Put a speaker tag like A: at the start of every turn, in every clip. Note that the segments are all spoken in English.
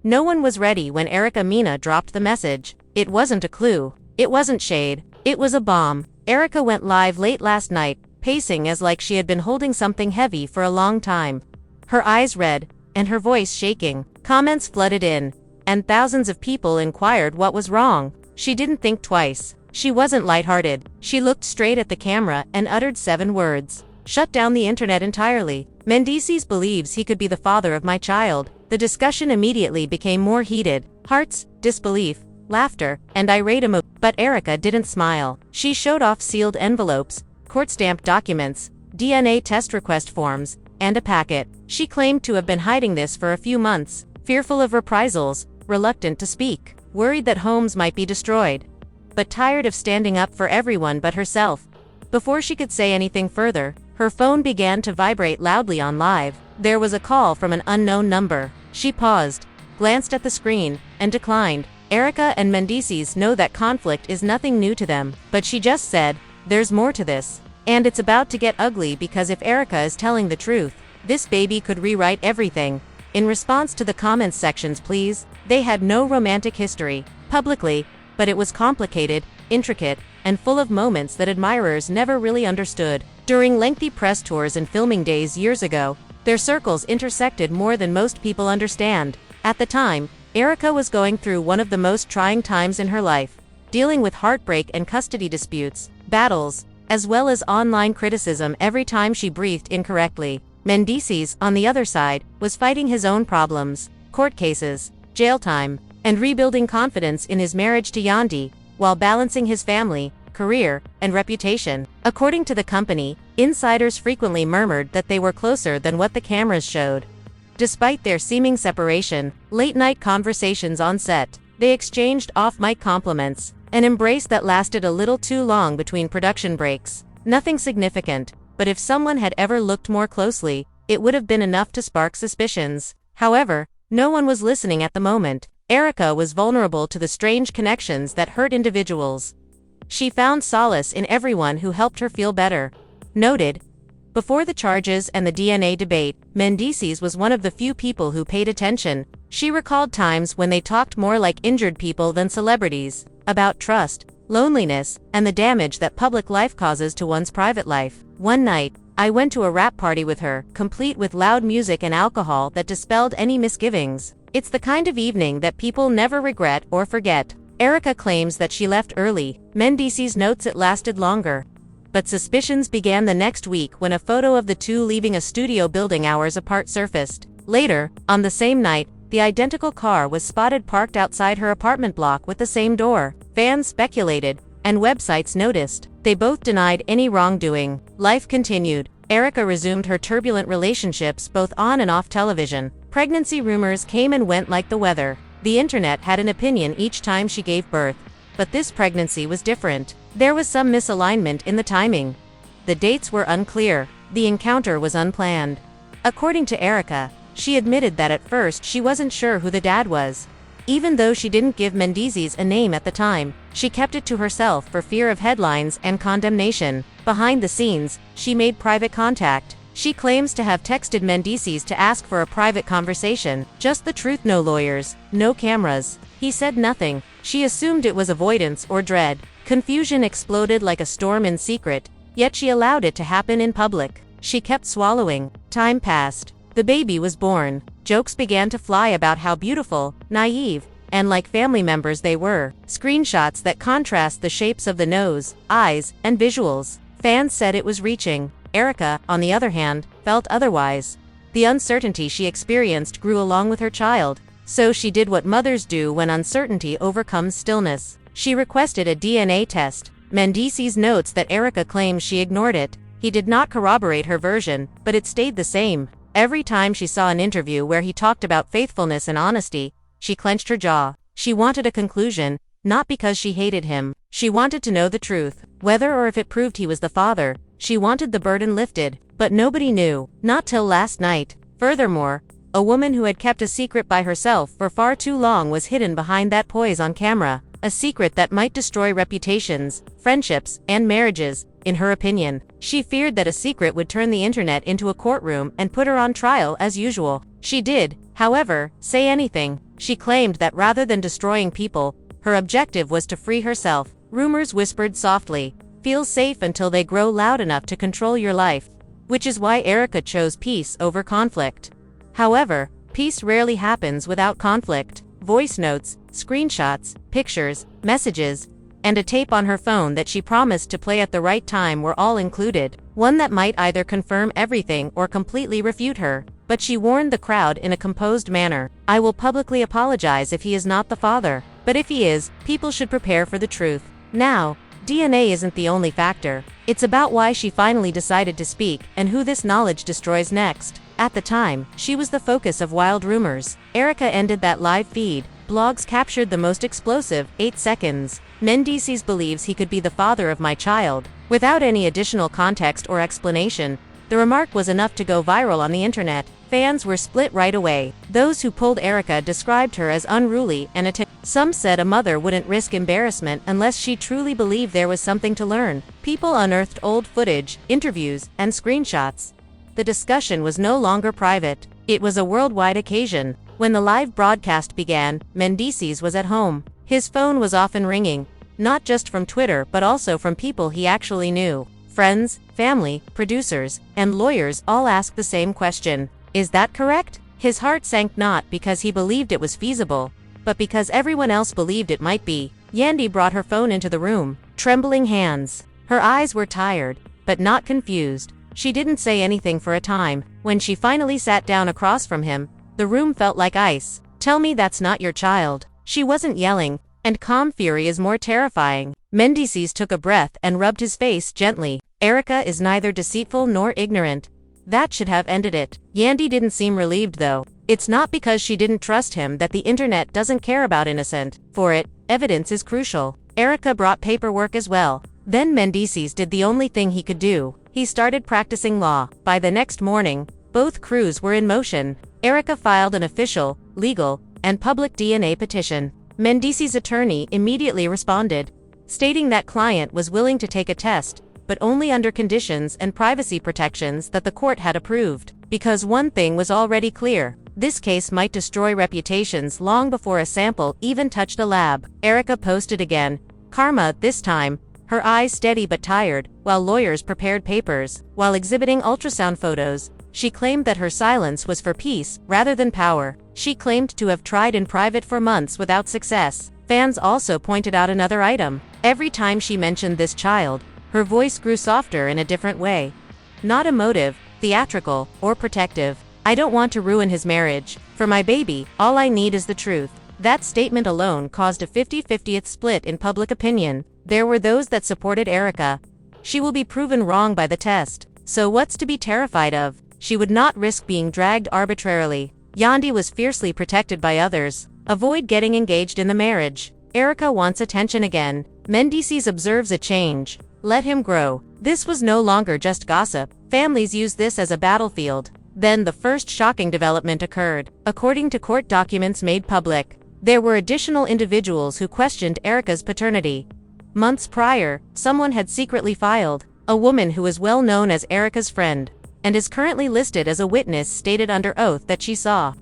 A: No one was ready when Mena dropped the message. It wasn't a clue. It wasn't shade. It was a bomb. Erica went live late last night, pacing as like she had been holding something heavy for a long time. Her eyes red, and her voice shaking. Comments flooded in, and thousands of people inquired what was wrong. She didn't think twice. She wasn't lighthearted. She looked straight at the camera and uttered 7 words. Shut down the internet entirely. Mendeecees believes he could be the father of my child. The discussion immediately became more heated. Hearts, disbelief, laughter, and irate emotions. But Erica didn't smile. She showed off sealed envelopes, court-stamped documents, DNA test request forms, and a packet. She claimed to have been hiding this for a few months, fearful of reprisals, reluctant to speak, worried that homes might be destroyed, but tired of standing up for everyone but herself. Before she could say anything further, her phone began to vibrate loudly on live. There was a call from an unknown number. She paused, glanced at the screen, and declined. Erica and Mendeecees know that conflict is nothing new to them, but she just said, "There's more to this. And it's about to get ugly because if Erica is telling the truth, this baby could rewrite everything." In response to the comments sections, please, they had no romantic history, publicly, but it was complicated, intricate, and full of moments that admirers never really understood. During lengthy press tours and filming days years ago, their circles intersected more than most people understand. At the time, Erica was going through one of the most trying times in her life, dealing with heartbreak and custody disputes, battles, as well as online criticism every time she breathed incorrectly. Mendeecees, on the other side, was fighting his own problems, court cases, jail time, and rebuilding confidence in his marriage to Yandi, while balancing his family, career, and reputation. According to the company, insiders frequently murmured that they were closer than what the cameras showed. Despite their seeming separation, late-night conversations on set, they exchanged off-mic compliments, an embrace that lasted a little too long between production breaks. Nothing significant, but if someone had ever looked more closely, it would have been enough to spark suspicions. However, no one was listening at the moment. Erica was vulnerable to the strange connections that hurt individuals. She found solace in everyone who helped her feel better. Noted. Before the charges and the DNA debate, Mendeecees was one of the few people who paid attention. She recalled times when they talked more like injured people than celebrities, about trust, loneliness, and the damage that public life causes to one's private life. One night, I went to a rap party with her, complete with loud music and alcohol that dispelled any misgivings. It's the kind of evening that people never regret or forget. Erica claims that she left early. Mendeecees notes it lasted longer. But suspicions began the next week when a photo of the two leaving a studio building hours apart surfaced. Later, on the same night, the identical car was spotted parked outside her apartment block with the same door. Fans speculated, and websites noticed. They both denied any wrongdoing. Life continued. Erica resumed her turbulent relationships both on and off television. Pregnancy rumors came and went like the weather. The internet had an opinion each time she gave birth. But this pregnancy was different. There was some misalignment in the timing. The dates were unclear. The encounter was unplanned. According to Erica, she admitted that at first she wasn't sure who the dad was. Even though she didn't give Mendeecees a name at the time, she kept it to herself for fear of headlines and condemnation. Behind the scenes, she made private contact. She claims to have texted Mendeecees to ask for a private conversation. Just the truth, no lawyers, no cameras. He said nothing. She assumed it was avoidance or dread. Confusion exploded like a storm in secret, yet she allowed it to happen in public. She kept swallowing. Time passed. The baby was born. Jokes began to fly about how beautiful, naive, and like family members they were. Screenshots that contrast the shapes of the nose, eyes, and visuals. Fans said it was reaching. Erica, on the other hand, felt otherwise. The uncertainty she experienced grew along with her child. So she did what mothers do when uncertainty overcomes stillness. She requested a DNA test. Mendeecees notes that Erica claims she ignored it. He did not corroborate her version, but it stayed the same. Every time she saw an interview where he talked about faithfulness and honesty, she clenched her jaw. She wanted a conclusion, not because she hated him. She wanted to know the truth, whether or if it proved he was the father. She wanted the burden lifted, but nobody knew, not till last night. Furthermore, a woman who had kept a secret by herself for far too long was hidden behind that poise on camera. A secret that might destroy reputations, friendships, and marriages, in her opinion. She feared that a secret would turn the internet into a courtroom and put her on trial as usual. She did, however, say anything. She claimed that rather than destroying people, her objective was to free herself. Rumors whispered softly, "Feel safe until they grow loud enough to control your life." Which is why Erica chose peace over conflict. However, peace rarely happens without conflict. Voice notes, screenshots, pictures, messages, and a tape on her phone that she promised to play at the right time were all included, one that might either confirm everything or completely refute her. But she warned the crowd in a composed manner, "I will publicly apologize if he is not the father. But if he is, people should prepare for the truth." Now, DNA isn't the only factor. It's about why she finally decided to speak and who this knowledge destroys next. At the time, she was the focus of wild rumors. Erica ended that live feed. Blogs captured the most explosive, 8 seconds. "Mendeecees believes he could be the father of my child." Without any additional context or explanation, the remark was enough to go viral on the internet. Fans were split right away. Those who pulled Erica described her as unruly and some said a mother wouldn't risk embarrassment unless she truly believed there was something to learn. People unearthed old footage, interviews, and screenshots. The discussion was no longer private. It was a worldwide occasion. When the live broadcast began, Mendeecees was at home. His phone was often ringing, not just from Twitter but also from people he actually knew. Friends, family, producers, and lawyers all asked the same question. Is that correct? His heart sank not because he believed it was feasible, but because everyone else believed it might be. Yandy brought her phone into the room, trembling hands. Her eyes were tired, but not confused. She didn't say anything for a time. When she finally sat down across from him, the room felt like ice. "Tell me that's not your child." She wasn't yelling, and calm fury is more terrifying. Mendeecees took a breath and rubbed his face gently. "Erica is neither deceitful nor ignorant." That should have ended it. Yandy didn't seem relieved though. It's not because she didn't trust him that the internet doesn't care about innocent. For it, evidence is crucial. Erica brought paperwork as well. Then Mendeecees did the only thing he could do. He started practicing law. By the next morning, both crews were in motion. Erica filed an official, legal, and public DNA petition. Mendeecees' attorney immediately responded, stating that client was willing to take a test, but only under conditions and privacy protections that the court had approved. Because one thing was already clear, this case might destroy reputations long before a sample even touched a lab. Erica posted again, "Karma this time," her eyes steady but tired, while lawyers prepared papers. While exhibiting ultrasound photos, she claimed that her silence was for peace rather than power. She claimed to have tried in private for months without success. Fans also pointed out another item. Every time she mentioned this child, her voice grew softer in a different way. Not emotive, theatrical, or protective. "I don't want to ruin his marriage. For my baby, all I need is the truth." That statement alone caused a 50-50 split in public opinion. There were those that supported Erica. She will be proven wrong by the test. So what's to be terrified of? She would not risk being dragged arbitrarily. Yandy was fiercely protected by others. Avoid getting engaged in the marriage. Erica wants attention again. Mendeecees observes a change. Let him grow. This was no longer just gossip. Families used this as a battlefield. Then the first shocking development occurred. According to court documents made public, there were additional individuals who questioned Erica's paternity. Months prior, someone had secretly filed. A woman who is well known as Erica's friend, and is currently listed as a witness, stated under oath that she saw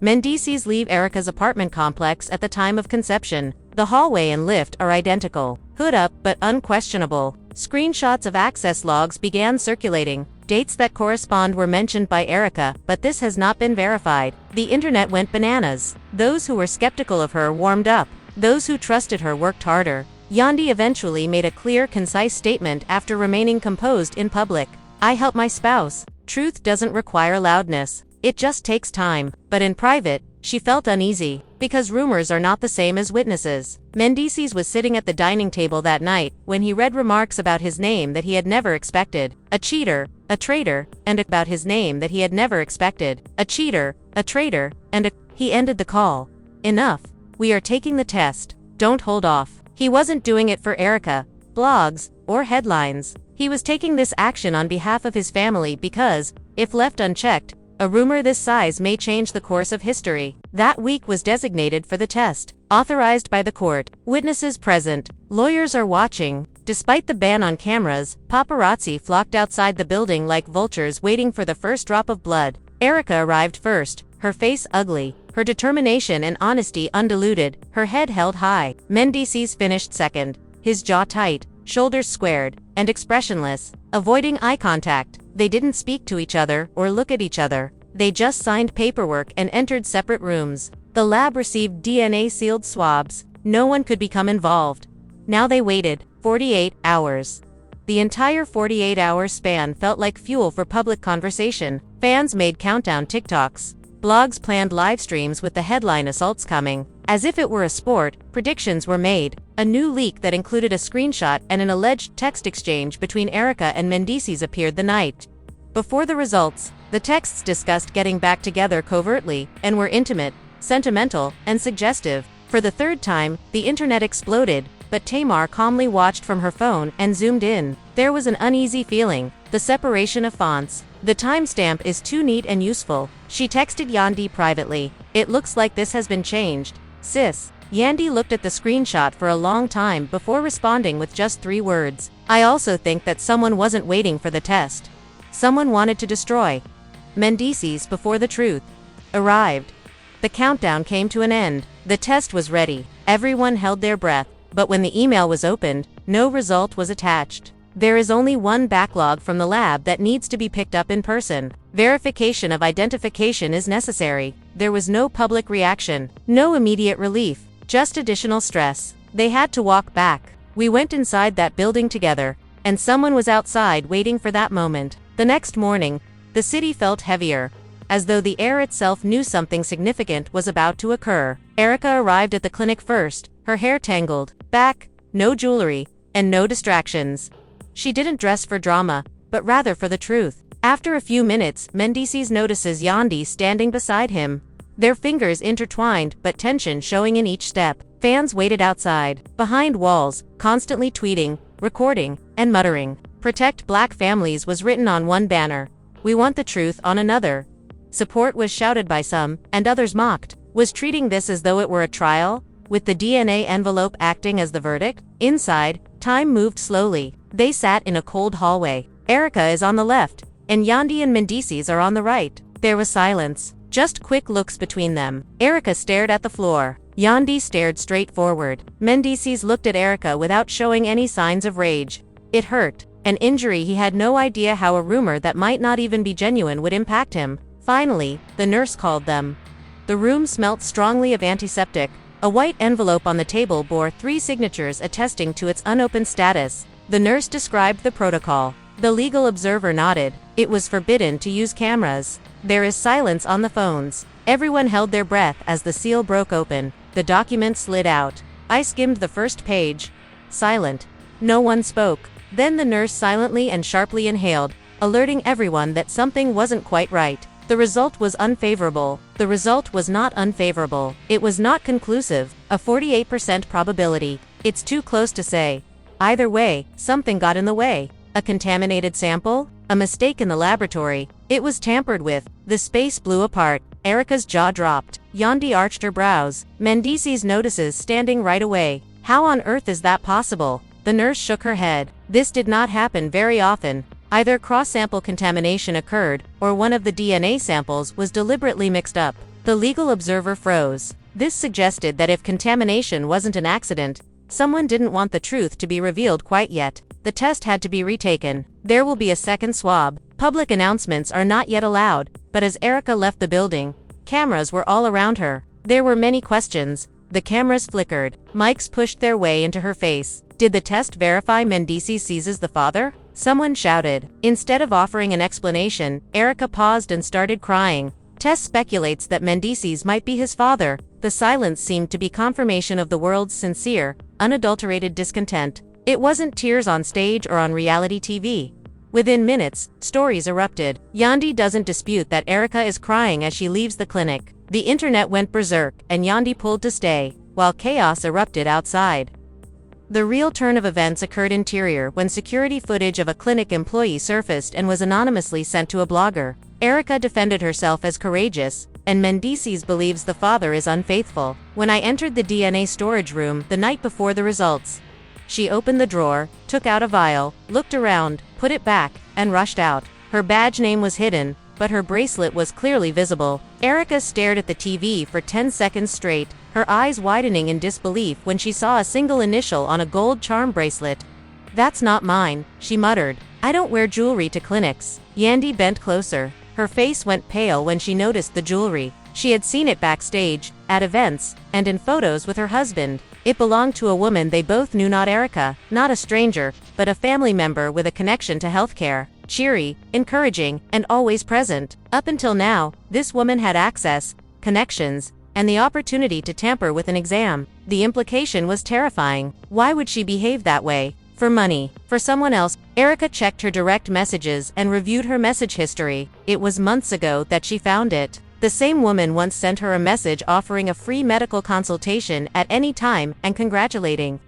A: Mendeecees leave Erica's apartment complex at the time of conception. The hallway and lift are identical. Hood up but unquestionable. Screenshots of access logs began circulating. Dates that correspond were mentioned by Erica, but this has not been verified. The internet went bananas. Those who were skeptical of her warmed up. Those who trusted her worked harder. Yandy eventually made a clear, concise statement after remaining composed in public. "I help my spouse. Truth doesn't require loudness. It just takes time." But in private, she felt uneasy, because rumors are not the same as witnesses. Mendeecees was sitting at the dining table that night when he read remarks about his name that he had never expected. A cheater, a traitor, and about his name that he had never expected. A cheater, a traitor, and a... He ended the call. "Enough. We are taking the test. Don't hold off." He wasn't doing it for Erica, blogs, or headlines. He was taking this action on behalf of his family because, if left unchecked, a rumor this size may change the course of history. That week was designated for the test, authorized by the court. Witnesses present. Lawyers are watching. Despite the ban on cameras, paparazzi flocked outside the building like vultures waiting for the first drop of blood. Erica arrived first, her face ugly, her determination and honesty undiluted, her head held high. Mendeecees finished second, his jaw tight, shoulders squared, and expressionless, avoiding eye contact. They didn't speak to each other or look at each other. They just signed paperwork and entered separate rooms. The lab received DNA-sealed swabs. No one could become involved. Now they waited 48 hours. The entire 48-hour span felt like fuel for public conversation. Fans made countdown TikToks. Blogs planned live streams with the headline "Assaults Coming." As if it were a sport, predictions were made. A new leak that included a screenshot and an alleged text exchange between Erica and Mendeecees appeared the night before the results. The texts discussed getting back together covertly and were intimate, sentimental, and suggestive. For the third time, the internet exploded, but Tamar calmly watched from her phone and zoomed in. There was an uneasy feeling, the separation of fonts. The timestamp is too neat and useful. She texted Yandi privately. It looks like this has been changed. Sis. Yandi looked at the screenshot for a long time before responding with just 3 words. I also think that someone wasn't waiting for the test. Someone wanted to destroy Mendeecees before the truth arrived. The countdown came to an end. The test was ready. Everyone held their breath. But when the email was opened, no result was attached. There is only one backlog from the lab that needs to be picked up in person. Verification of identification is necessary. There was no public reaction, no immediate relief, just additional stress. They had to walk back. We went inside that building together, and someone was outside waiting for that moment. The next morning, the city felt heavier, as though the air itself knew something significant was about to occur. Erica arrived at the clinic first, her hair tangled back, no jewelry, and no distractions. She didn't dress for drama, but rather for the truth. After a few minutes, Mendeecees notices Yandi standing beside him. Their fingers intertwined, but tension showing in each step. Fans waited outside, behind walls, constantly tweeting, recording, and muttering. "Protect Black families" was written on one banner. "We want the truth" on another. Support was shouted by some, and others mocked. Was treating this as though it were a trial, with the DNA envelope acting as the verdict? Inside, time moved slowly. They sat in a cold hallway. Erica is on the left, and Yandi and Mendeecees are on the right. There was silence, just quick looks between them. Erica stared at the floor. Yandi stared straight forward. Mendeecees looked at Erica without showing any signs of rage. It hurt. An injury he had no idea how a rumor that might not even be genuine would impact him. Finally, the nurse called them. The room smelt strongly of antiseptic. A white envelope on the table bore 3 signatures attesting to its unopened status. The nurse described the protocol. The legal observer nodded. It was forbidden to use cameras. There is silence on the phones. Everyone held their breath as the seal broke open. The document slid out. I skimmed the first page. Silent. No one spoke. Then the nurse silently and sharply inhaled, alerting everyone that something wasn't quite right. The result was unfavorable. The result was not unfavorable. It was not conclusive. A 48% probability. It's too close to say. Either way, something got in the way. A contaminated sample? A mistake in the laboratory? It was tampered with. The space blew apart. Erica's jaw dropped. Yandi arched her brows. Mendeecees notices standing right away. How on earth is that possible? The nurse shook her head. This did not happen very often. Either cross-sample contamination occurred, or one of the DNA samples was deliberately mixed up. The legal observer froze. This suggested that if contamination wasn't an accident, someone didn't want the truth to be revealed quite yet. The test had to be retaken. There will be a second swab. Public announcements are not yet allowed, but as Erica left the building, cameras were all around her. There were many questions. The cameras flickered. Mics pushed their way into her face. Did the test verify Mendeecees is the father? Someone shouted. Instead of offering an explanation, Erica paused and started crying. Tess speculates that Mendeecees might be his father. The silence seemed to be confirmation of the world's sincere, unadulterated discontent. It wasn't tears on stage or on reality TV. Within minutes, stories erupted. Yandi doesn't dispute that Erica is crying as she leaves the clinic. The internet went berserk, and Yandi pulled to stay, while chaos erupted outside. The real turn of events occurred interior when security footage of a clinic employee surfaced and was anonymously sent to a blogger. Erica defended herself as courageous, and Mendeecees believes the father is unfaithful. When I entered the DNA storage room the night before the results, she opened the drawer, took out a vial, looked around, put it back, and rushed out. Her badge name was hidden, but her bracelet was clearly visible. Erica stared at the TV for 10 seconds straight, her eyes widening in disbelief when she saw a single initial on a gold charm bracelet. "That's not mine," she muttered. "I don't wear jewelry to clinics." Yandy bent closer. Her face went pale when she noticed the jewelry. She had seen it backstage, at events, and in photos with her husband. It belonged to a woman they both knew, not Erica, not a stranger, but a family member with a connection to healthcare. Cheery, encouraging, and always present. Up until now, this woman had access, connections, and the opportunity to tamper with an exam. The implication was terrifying. Why would she behave that way? For money? For someone else? Erica checked her direct messages and reviewed her message history. It was months ago that she found it. The same woman once sent her a message offering a free medical consultation at any time and congratulating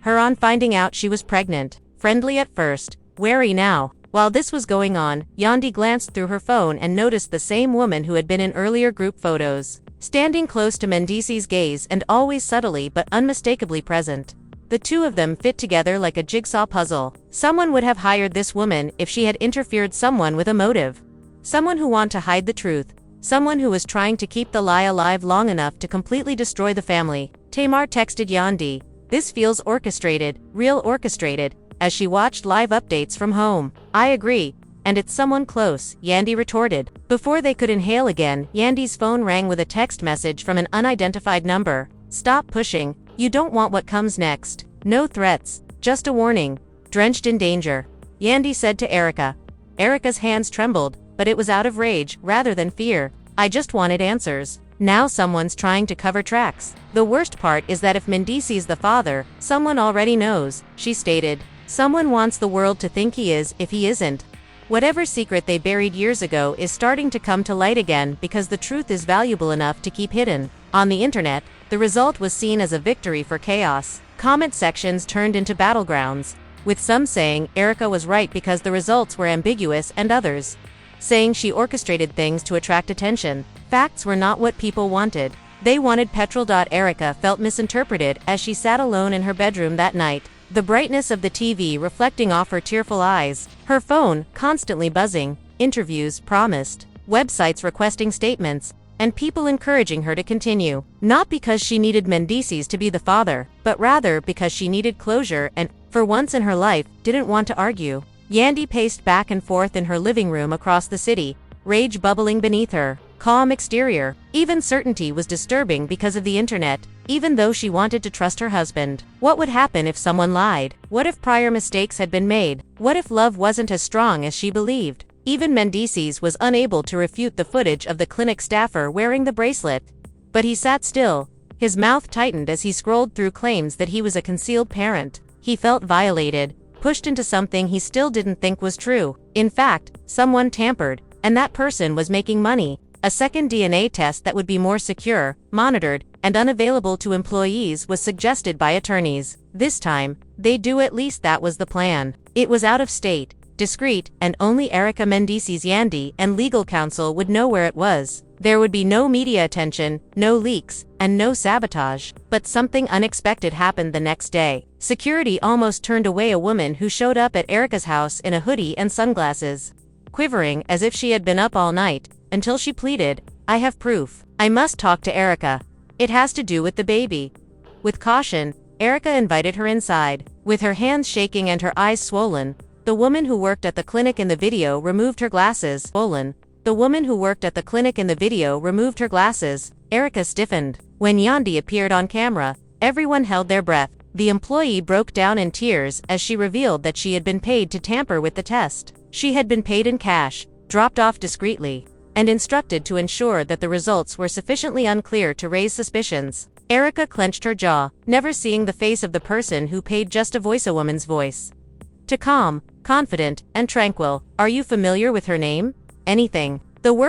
A: her on finding out she was pregnant. Friendly at first, wary now. While this was going on, Yandy glanced through her phone and noticed the same woman who had been in earlier group photos, standing close to Mendeecees' gaze and always subtly but unmistakably present. The two of them fit together like a jigsaw puzzle. Someone would have hired this woman if she had interfered, someone with a motive. Someone who wanted to hide the truth. Someone who was trying to keep the lie alive long enough to completely destroy the family. Tamar texted Yandy, "This feels orchestrated, real orchestrated," as she watched live updates from home. "I agree. And it's someone close," Yandy retorted. Before they could inhale again, Yandy's phone rang with a text message from an unidentified number. "Stop pushing. You don't want what comes next. No threats. Just a warning. Drenched in danger," Yandy said to Erica. Erica's hands trembled, but it was out of rage rather than fear. "I just wanted answers. Now someone's trying to cover tracks. The worst part is that if Mendeecees the father, someone already knows," she stated. "Someone wants the world to think he is if he isn't. Whatever secret they buried years ago is starting to come to light again because the truth is valuable enough to keep hidden." On the internet, the result was seen as a victory for chaos. Comment sections turned into battlegrounds, with some saying Erica was right because the results were ambiguous and others saying she orchestrated things to attract attention. Facts were not what people wanted. They wanted petrol. Erica felt misinterpreted as she sat alone in her bedroom that night, the brightness of the TV reflecting off her tearful eyes, her phone constantly buzzing, interviews promised, websites requesting statements, and people encouraging her to continue. Not because she needed Mendeecees to be the father, but rather because she needed closure and, for once in her life, didn't want to argue. Yandy paced back and forth in her living room across the city, rage bubbling beneath her calm exterior. Even certainty was disturbing because of the internet, even though she wanted to trust her husband. What would happen if someone lied? What if prior mistakes had been made? What if love wasn't as strong as she believed? Even Mendeecees was unable to refute the footage of the clinic staffer wearing the bracelet. But he sat still, his mouth tightened as he scrolled through claims that he was a concealed parent. He felt violated, pushed into something he still didn't think was true. In fact, someone tampered, and that person was making money. A second DNA test that would be more secure, monitored, and unavailable to employees was suggested by attorneys. This time, they'd do at least that was the plan. It was out of state, discreet, and only Erica Mendeecees Yandy and legal counsel would know where it was. There would be no media attention, no leaks, and no sabotage. But something unexpected happened the next day. Security almost turned away a woman who showed up at Erica's house in a hoodie and sunglasses, quivering as if she had been up all night, until she pleaded, "I have proof. I must talk to Erica. It has to do with the baby." With caution, Erica invited her inside. With her hands shaking and her eyes swollen, the woman who worked at the clinic in the video removed her glasses. The woman who worked at the clinic in the video removed her glasses. Erica stiffened. When Yandy appeared on camera, everyone held their breath. The employee broke down in tears as she revealed that she had been paid to tamper with the test. She had been paid in cash, dropped off discreetly, and instructed to ensure that the results were sufficiently unclear to raise suspicions. Erica clenched her jaw, never seeing the face of the person who paid just to voice a woman's voice. To calm, confident, and tranquil. "Are you familiar with her name?" "Anything." The work